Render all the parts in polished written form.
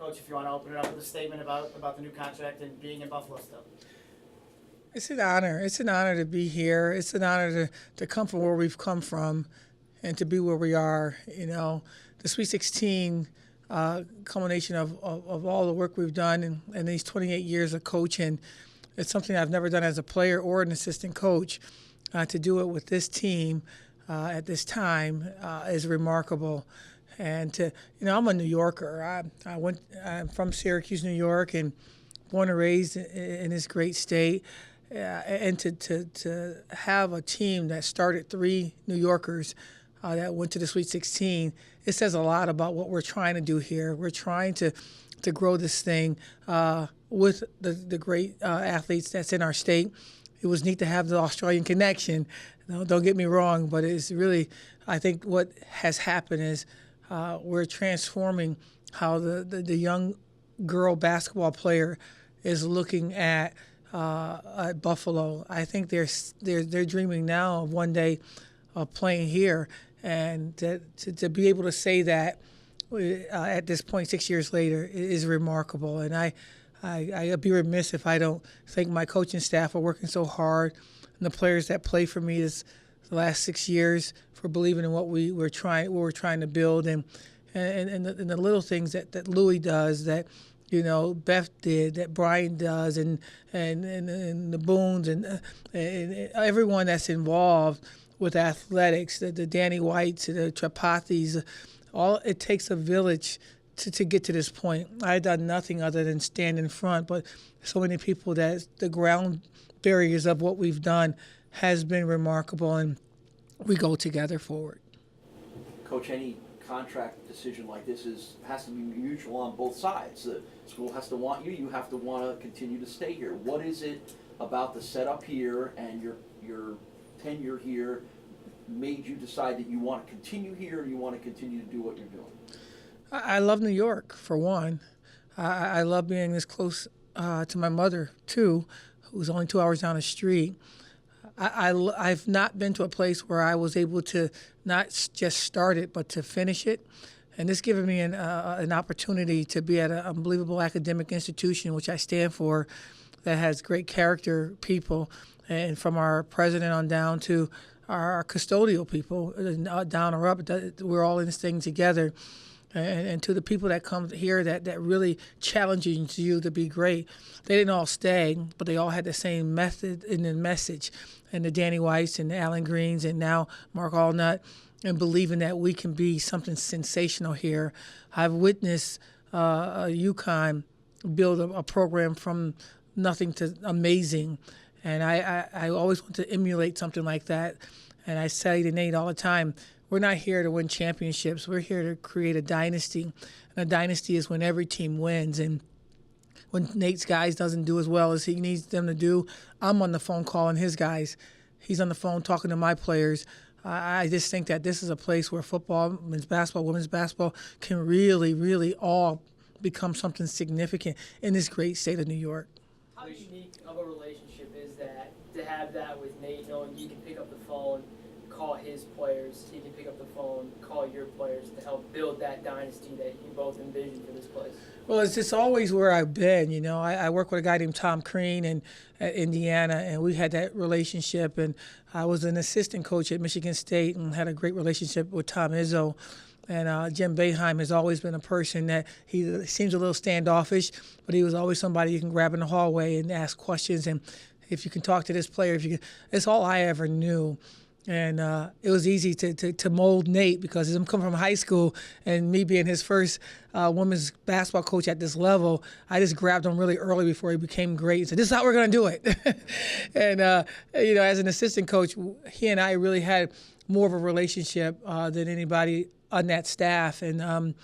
Coach, if you want to open it up with a statement about the new contract and being in Buffalo still. It's an honor. It's an honor to be here. It's an honor to come from where we've come from and to be where we are. You know, the Sweet 16 culmination of all the work we've done in these 28 years of coaching. It's something I've never done as a player or an assistant coach. To do it with this team at this time is remarkable. And I'm a New Yorker. I'm from Syracuse, New York, and born and raised in this great state. And to have a team that started 3 New Yorkers that went to the Sweet 16, it says a lot about what we're trying to do here. We're trying to grow this thing with the great athletes that's in our state. It was neat to have the Australian connection. No, don't get me wrong, but it's really, I think what has happened is we're transforming how the young girl basketball player is looking at Buffalo. I think they're dreaming now of one day of playing here, and to be able to say that at this point 6 years later is remarkable. And I'd be remiss if I don't thank my coaching staff for working so hard and the players that play for me the last 6 years for believing in what we're trying to build, and the little things that Louis does, that Beth did, that Brian does, and the Boones and everyone that's involved with athletics, the Danny Whites, the Tripathis. All it takes a village to get to this point. I've done nothing other than stand in front, but so many people that the ground barriers of what we've done has been remarkable, and we go together forward. Coach, any contract decision like this has to be mutual on both sides. The school has to want you. You have to want to continue to stay here. What is it about the setup here and your tenure here made you decide that you want to continue here and you want to continue to do what you're doing? I love New York, for one. I love being this close to my mother, too, who's only 2 hours down the street. I've not been to a place where I was able to not just start it, but to finish it. And this given me an opportunity to be at an unbelievable academic institution, which I stand for, that has great character people, and from our president on down to our custodial people, down or up, we're all in this thing together. And to the people that come here that really challenges you to be great. They didn't all stay, but they all had the same method and the message. And the Danny Whites and the Alan Greens and now Mark Allnut, and believing that we can be something sensational here. I've witnessed UConn build a program from nothing to amazing. And I always want to emulate something like that. And I say to Nate all the time, we're not here to win championships. We're here to create a dynasty. And a dynasty is when every team wins. And when Nate's guys doesn't do as well as he needs them to do, I'm on the phone calling his guys. He's on the phone talking to my players. I just think that this is a place where football, men's basketball, women's basketball can really, really all become something significant in this great state of New York. How unique of a relationship is that, to have that with Nate, knowing you can pick up the phone, call his players, he can pick up the phone, call your players to help build that dynasty that you both envision for this place? Well, it's just always where I've been. I work with a guy named Tom Crean at Indiana, and we had that relationship. And I was an assistant coach at Michigan State and had a great relationship with Tom Izzo. And Jim Boeheim has always been a person that he seems a little standoffish, but he was always somebody you can grab in the hallway and ask questions. And if you can talk to this player, it's all I ever knew. And it was easy to mold Nate because I'm coming from high school, and me being his first women's basketball coach at this level, I just grabbed him really early before he became great and said, this is how we're going to do it. And, as an assistant coach, he and I really had more of a relationship than anybody on that staff. And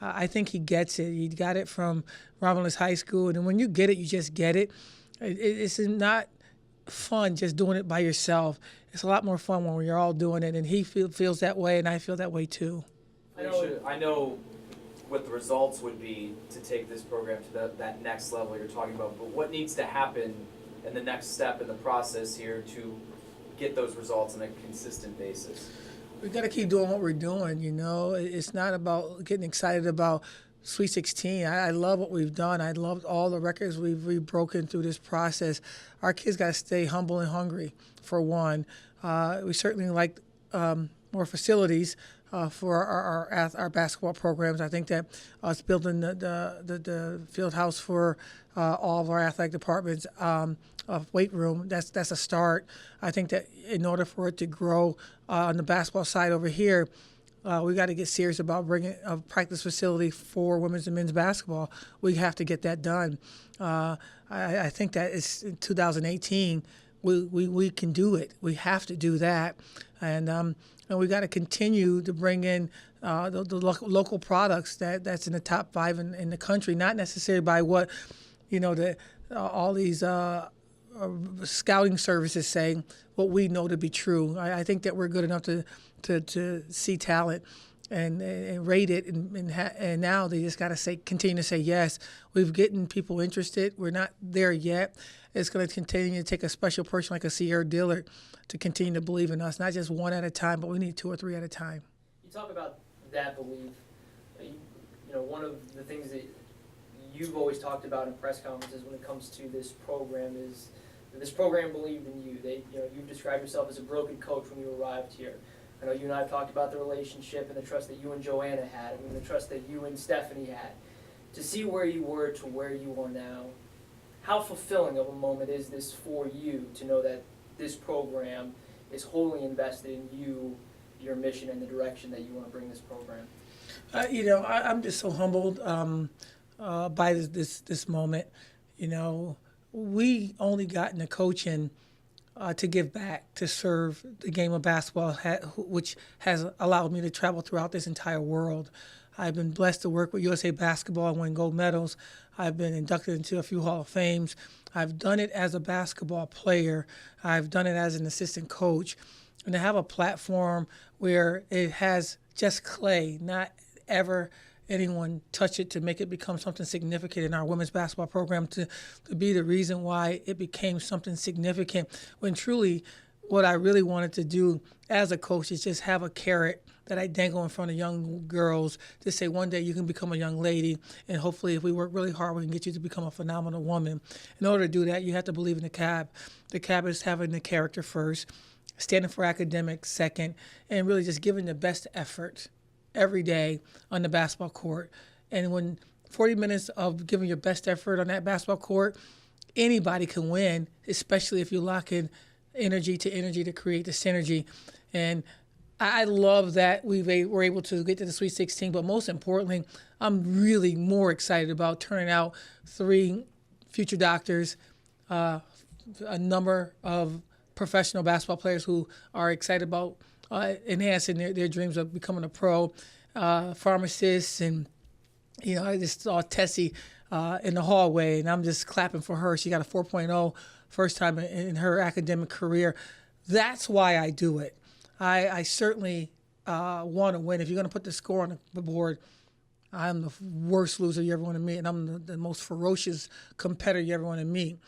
I think he gets it. He got it from Romulus High School. And when you get it, you just get it. It's not fun just doing it by yourself. It's a lot more fun when we're all doing it, and he feels that way, and I feel that way too. I know what the results would be to take this program to that next level you're talking about, but what needs to happen in the next step in the process here to get those results on a consistent basis? We got to keep doing what we're doing. It's not about getting excited about Sweet 16. I love what we've done. I love all the records we've broken through this process. Our kids got to stay humble and hungry, for one. We certainly like more facilities for our basketball programs. I think that us building the field house for all of our athletic departments, weight room, that's a start. I think that in order for it to grow on the basketball side over here, we got to get serious about bringing a practice facility for women's and men's basketball. We have to get that done. I think that it's in 2018. We can do it. We have to do that, and we got to continue to bring in the local products that's in the top 5 in the country. Not necessarily by what all these scouting services say, what we know to be true. I think that we're good enough to see talent and rate it, and now they just got to continue to say yes. We've gotten people interested. We're not there yet. It's going to continue to take a special person like a Sierra Dillard to continue to believe in us, not just one at a time, but we need 2 or 3 at a time. You talk about that belief. One of the things that you've always talked about in press conferences when it comes to this program is that this program believed in you. You've described yourself as a broken coach when you arrived here. I know you and I have talked about the relationship and the trust that you and Joanna had, and the trust that you and Stephanie had. To see where you were to where you are now, how fulfilling of a moment is this for you to know that this program is wholly invested in you, your mission, and the direction that you want to bring this program? I'm just so humbled by this moment. We only got into coaching to give back, to serve the game of basketball, which has allowed me to travel throughout this entire world. I've been blessed to work with USA Basketball and win gold medals. I've been inducted into a few Hall of Fames. I've done it as a basketball player. I've done it as an assistant coach. And to have a platform where it has just clay, not ever anyone touch it, to make it become something significant in our women's basketball program, to be the reason why it became something significant, when truly what I really wanted to do as a coach is just have a carrot that I dangle in front of young girls to say one day you can become a young lady, and hopefully if we work really hard we can get you to become a phenomenal woman. In order to do that, you have to believe in the CAB. The CAB is having the character first, standing for academics second, and really just giving the best effort every day on the basketball court. And when 40 minutes of giving your best effort on that basketball court, anybody can win, especially if you lock in energy to create the synergy. And I love that we're able to get to the Sweet 16, but most importantly, I'm really more excited about turning out 3 future doctors, a number of professional basketball players who are excited about enhancing their dreams of becoming a pro, pharmacists, and I just saw Tessie in the hallway, and I'm just clapping for her. She got a 4.0 first time in her academic career. That's why I do it. I certainly want to win. If you're going to put the score on the board, I'm the worst loser you ever want to meet, and I'm the most ferocious competitor you ever want to meet.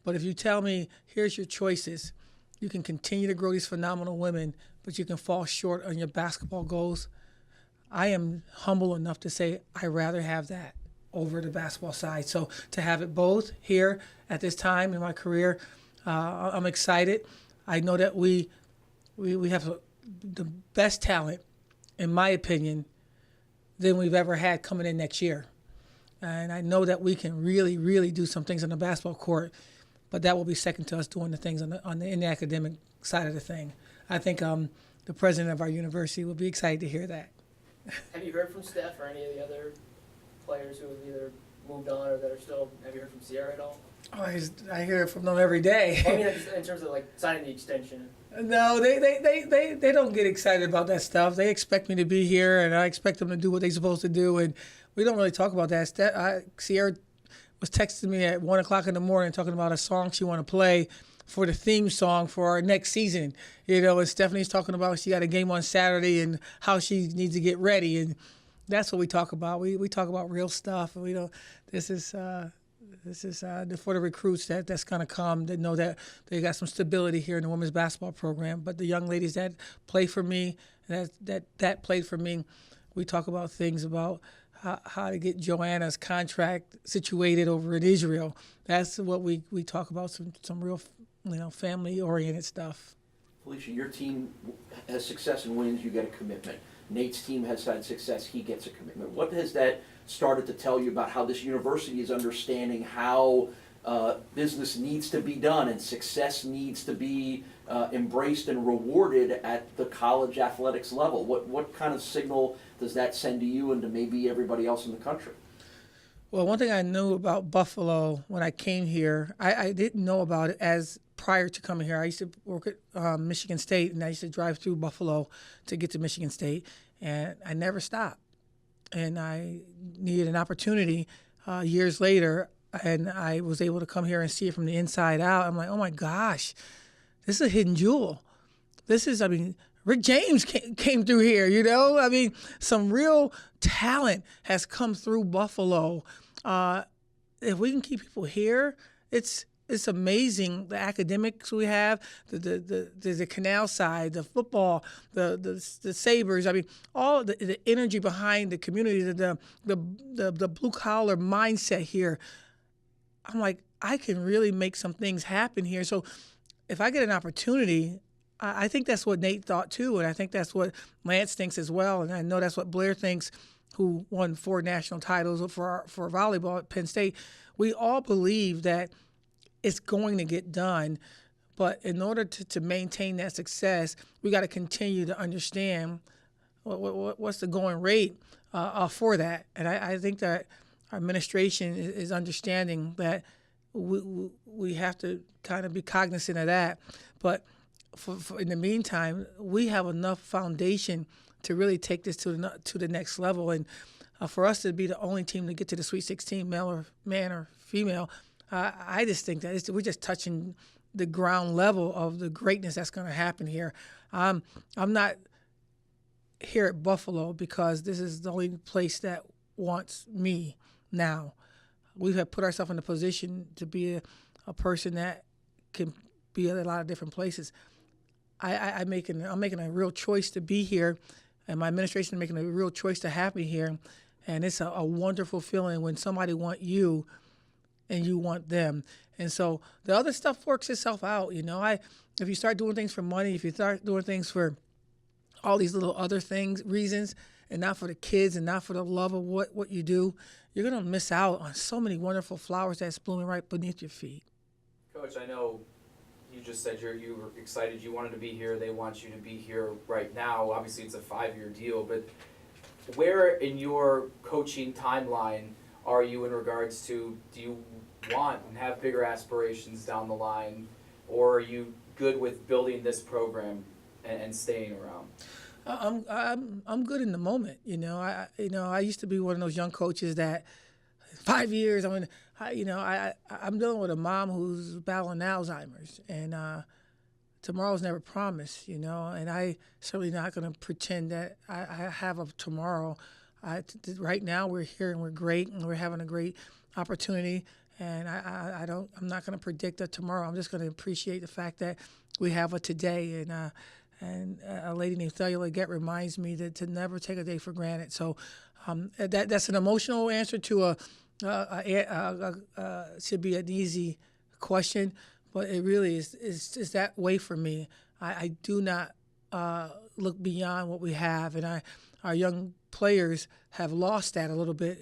But if you tell me, here's your choices, you can continue to grow these phenomenal women, but you can fall short on your basketball goals, I am humble enough to say I'd rather have that over the basketball side. So to have it both here at this time in my career, I'm excited. I know that we have the best talent, in my opinion, than we've ever had coming in next year. And I know that we can really, really do some things on the basketball court, but that will be second to us doing the things in the academic side of the thing. I think the president of our university will be excited to hear that. Have you heard from Steph or any of the other players who have either moved on or that are still? Have you heard from Sierra at all? Oh, I hear from them every day. Well, I mean, in terms of signing the extension. No, they don't get excited about that stuff. They expect me to be here, and I expect them to do what they're supposed to do, and we don't really talk about that. Sierra was texting me at 1 o'clock in the morning talking about a song she want to play for the theme song for our next season. And Stephanie's talking about she got a game on Saturday and how she needs to get ready, and that's what we talk about. We talk about real stuff, and we don't. This is for the recruits that's going to come, that know that they got some stability here in the women's basketball program. But the young ladies that play for me, that played for me, we talk about things about how to get Joanna's contract situated over in Israel. That's what we talk about, some real, family-oriented stuff. Felisha, your team has success and wins, you get a commitment. Nate's team has had success, he gets a commitment. What has that started to tell you about how this university is understanding how business needs to be done and success needs to be embraced and rewarded at the college athletics level? What kind of signal does that send to you and to maybe everybody else in the country? Well, one thing I knew about Buffalo when I came here, I didn't know about it as prior to coming here. I used to work at Michigan State, and I used to drive through Buffalo to get to Michigan State, and I never stopped. And I needed an opportunity years later, and I was able to come here and see it from the inside out. I'm like, oh my gosh, this is a hidden jewel. Rick James came through here, some real talent has come through Buffalo. If we can keep people here, it's amazing. The academics we have, the canal side, the football, the Sabres. All the energy behind the community, the blue collar mindset here. I'm like, I can really make some things happen here. So if I get an opportunity, I think that's what Nate thought too, and I think that's what Lance thinks as well, and I know that's what Blair thinks, who won 4 national titles for volleyball at Penn State. We all believe that it's going to get done, but in order to maintain that success, we got to continue to understand what's the going rate for that. And I think that our administration is understanding that we have to kind of be cognizant of that, but for in the meantime, we have enough foundation to really take this to the next level. And for us to be the only team to get to the Sweet 16, man or female, I just think that we're just touching the ground level of the greatness that's going to happen here. I'm not here at Buffalo because this is the only place that wants me now. We have put ourselves in a position to be a person that can be at a lot of different places. I'm making a real choice to be here, and my administration is making a real choice to have me here. And it's a wonderful feeling when somebody wants you and you want them. And so the other stuff works itself out. If you start doing things for money, if you start doing things for all these little other reasons, and not for the kids and not for the love of what you do, you're going to miss out on so many wonderful flowers that's blooming right beneath your feet. Coach, I know you just said you were excited, you wanted to be here, they want you to be here right now. Obviously it's a 5-year deal, but where in your coaching timeline are you in regards to, do you want and have bigger aspirations down the line, or are you good with building this program and staying around? I'm good in the moment. I used to be one of those young coaches that 5 years. I'm dealing with a mom who's battling Alzheimer's, and tomorrow's never promised. And I certainly not going to pretend that I have a tomorrow. Right now we're here and we're great and we're having a great opportunity. And I'm not going to predict a tomorrow. I'm just going to appreciate the fact that we have a today. And a lady named Legette reminds me to never take a day for granted. So that's an emotional answer to should be an easy question, but it really is that way for me. I do not look beyond what we have, and our young players have lost that a little bit.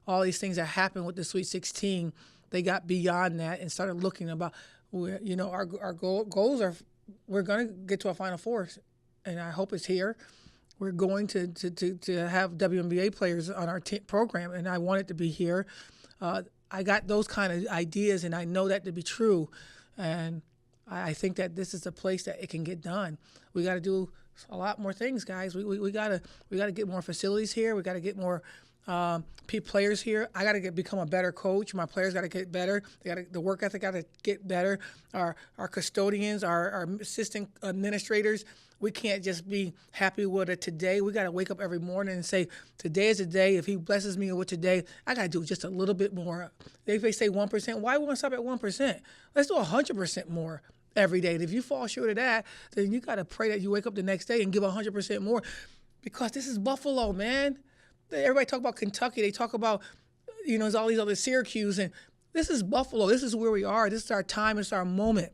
All these things that happened with the Sweet 16, they got beyond that and started looking about our goals are. We're going to get to a Final Four, and I hope it's here. We're going to have WNBA players on our program, and I want it to be here. I got those kind of ideas, and I know that to be true. And I think that this is a place that it can get done. We got to do a lot more things, guys. We got to get more facilities here. We got to get more players here. I got to become a better coach. My players got to get better. The work ethic got to get better. Our custodians, our assistant administrators, we can't just be happy with it today. We got to wake up every morning and say, today is the day. If he blesses me with today, I got to do just a little bit more. If they say 1%, why won't I stop at 1%? Let's do 100% more every day. And if you fall short of that, then you got to pray that you wake up the next day and give 100% more, because this is Buffalo, man. everybody talk about Kentucky. They talk about, there's all these other Syracuse, and this is Buffalo. This is where we are. This is our time. It's our moment.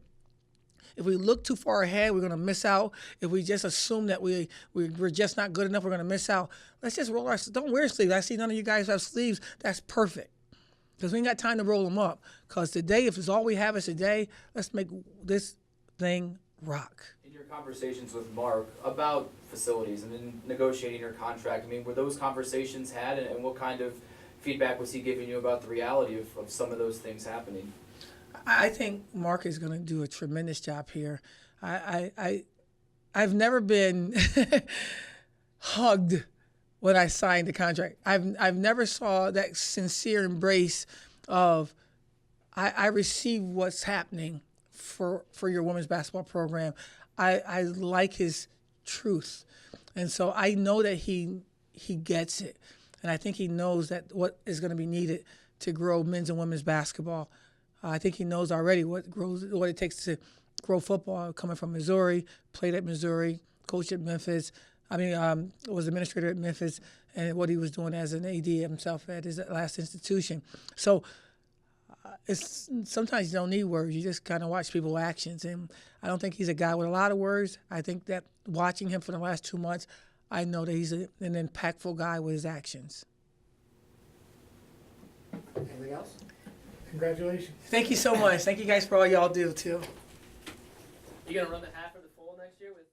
If we look too far ahead, we're going to miss out. If we just assume that we're just not good enough, we're going to miss out. Let's just roll our sleeves. Don't wear sleeves. I see none of you guys have sleeves. That's perfect. Because we ain't got time to roll them up. Because today, if it's all we have is today, let's make this thing rock. In your conversations with Mark about facilities and in negotiating your contract, I mean, were those conversations had, and what kind of feedback was he giving you about the reality of some of those things happening? I think Mark is going to do a tremendous job here. I've never been hugged when I signed the contract. I've never saw that sincere embrace of I receive what's happening for your women's basketball program. I like his truth, and so I know that he gets it, and I think he knows that what is going to be needed to grow men's and women's basketball. I think he knows already what it takes to grow football. Coming from Missouri, played at Missouri, coached at Memphis. Was administrator at Memphis, and what he was doing as an AD himself at his last institution. So sometimes you don't need words. You just kind of watch people's actions. And I don't think he's a guy with a lot of words. I think that watching him for the last 2 months, I know that he's an impactful guy with his actions. Anything else? Congratulations. Thank you so much. Thank you guys for all y'all do, too. You gonna run the half of the full next year with